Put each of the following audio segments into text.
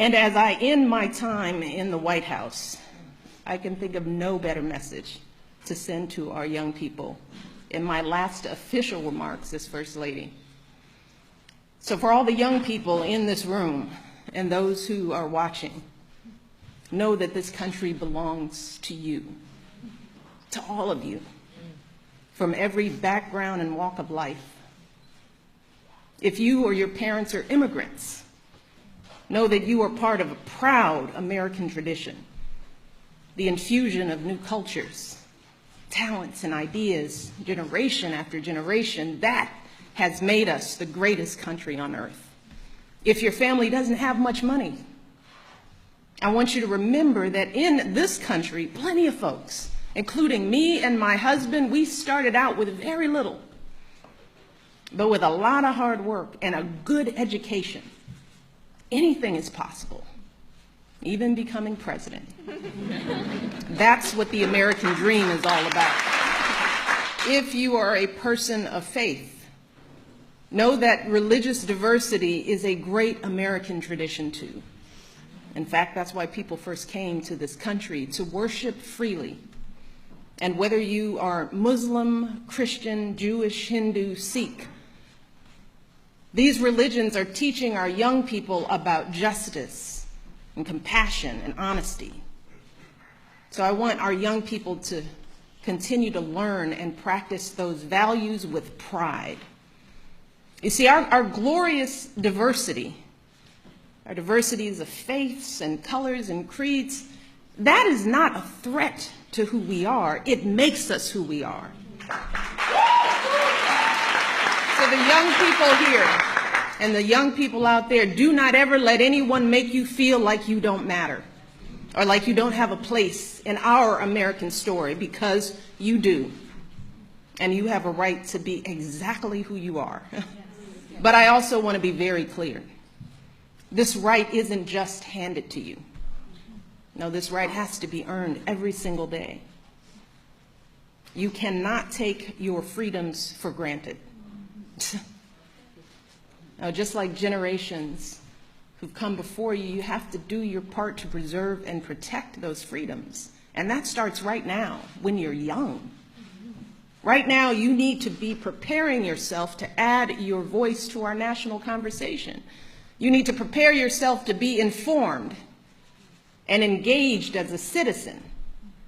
And as I end my time in the White House, I can think of no better message to send to our young people in my last official remarks as First Lady. So for all the young people in this room and those who are watching, know that this country belongs to you, to all of you, from every background and walk of life. If you or your parents are immigrants, know that you are part of a proud American tradition, the infusion of new cultures, talents, and ideas, generation after generation, that has made us the greatest country on earth. If your family doesn't have much money, I want you to remember that in this country, plenty of folks, including me and my husband, we started out with very little, but with a lot of hard work and a good education, anything is possible, even becoming president. That's what the American dream is all about. If you are a person of faith, know that religious diversity is a great American tradition too. In fact, that's why people first came to this country, to worship freely. And whether you are Muslim, Christian, Jewish, Hindu, Sikh, these religions are teaching our young people about justice and compassion and honesty. So I want our young people to continue to learn and practice those values with pride. You see, our glorious diversity, our diversities of faiths and colors and creeds, that is not a threat to who we are. It makes us who we are. So the young people here and the young people out there, do not ever let anyone make you feel like you don't matter or like you don't have a place in our American story, because you do. And you have a right to be exactly who you are. But I also want to be very clear. This right isn't just handed to you. No, this right has to be earned every single day. You cannot take your freedoms for granted. Now, just like generations who've come before you, you have to do your part to preserve and protect those freedoms. And that starts right now, when you're young. Right now, you need to be preparing yourself to add your voice to our national conversation. You need to prepare yourself to be informed and engaged as a citizen,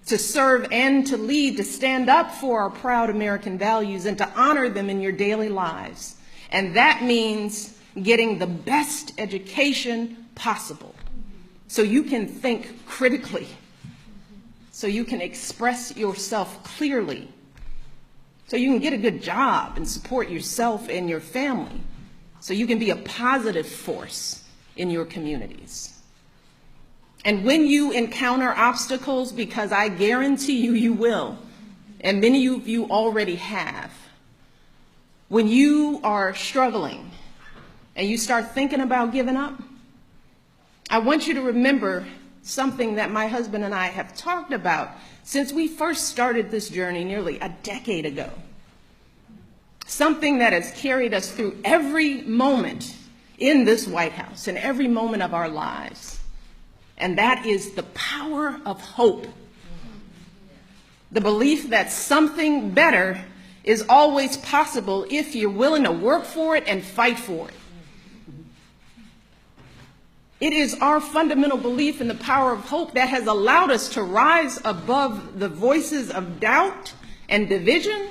to serve and to lead, to stand up for our proud American values and to honor them in your daily lives. And that means getting the best education possible so you can think critically, so you can express yourself clearly, so you can get a good job and support yourself and your family, so you can be a positive force in your communities. And when you encounter obstacles, because I guarantee you, you will, and many of you already have, when you are struggling and you start thinking about giving up, I want you to remember something that my husband and I have talked about since we first started this journey nearly a decade ago. Something that has carried us through every moment in this White House and every moment of our lives. And that is the power of hope. The belief that something better is always possible if you're willing to work for it and fight for it. It is our fundamental belief in the power of hope that has allowed us to rise above the voices of doubt and division,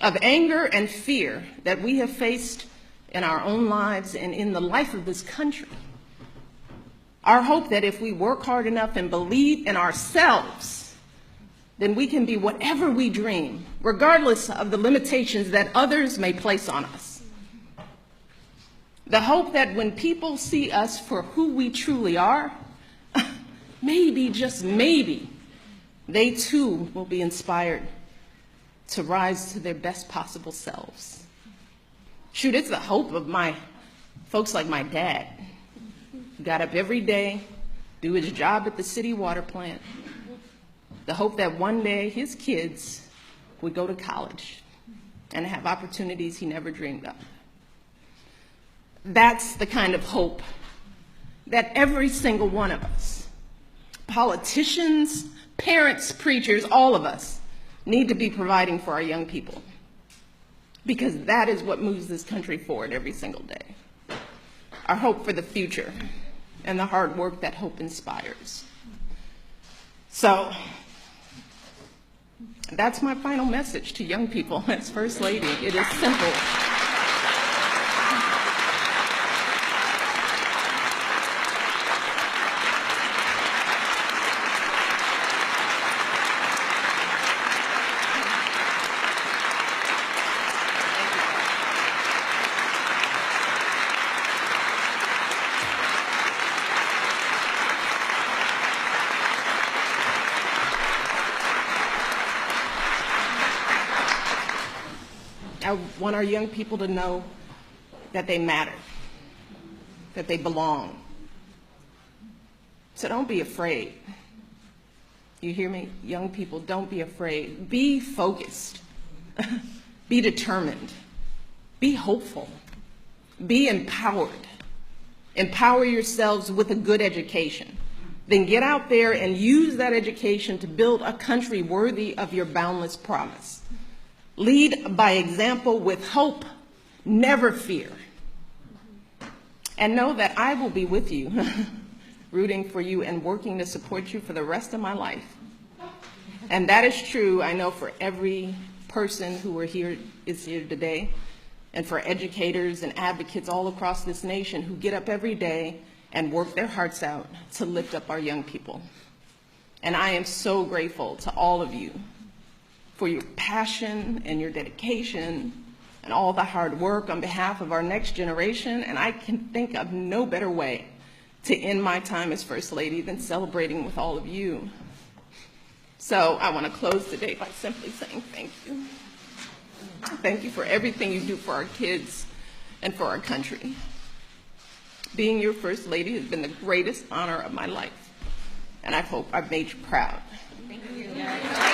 of anger and fear that we have faced in our own lives and in the life of this country. Our hope that if we work hard enough and believe in ourselves, then we can be whatever we dream, regardless of the limitations that others may place on us. The hope that when people see us for who we truly are, maybe, just maybe, they too will be inspired to rise to their best possible selves. Shoot, it's the hope of my folks like my dad, who got up every day, do his job at the city water plant. The hope that one day his kids would go to college and have opportunities he never dreamed of. That's the kind of hope that every single one of us, politicians, parents, preachers, all of us, need to be providing for our young people, because that is what moves this country forward every single day. Our hope for the future and the hard work that hope inspires. So that's my final message to young people as First Lady. It is simple. I want our young people to know that they matter, that they belong. So don't be afraid. You hear me? Young people, don't be afraid. Be focused. Be determined. Be hopeful. Be empowered. Empower yourselves with a good education. Then get out there and use that education to build a country worthy of your boundless promise. Lead by example with hope, never fear. And know that I will be with you, rooting for you and working to support you for the rest of my life. And that is true, I know, for every person who is here today, and for educators and advocates all across this nation who get up every day and work their hearts out to lift up our young people. And I am so grateful to all of you for your passion and your dedication and all the hard work on behalf of our next generation. And I can think of no better way to end my time as First Lady than celebrating with all of you. So I want to close today by simply saying thank you. Thank you for everything you do for our kids and for our country. Being your First Lady has been the greatest honor of my life, and I hope I've made you proud. Thank you.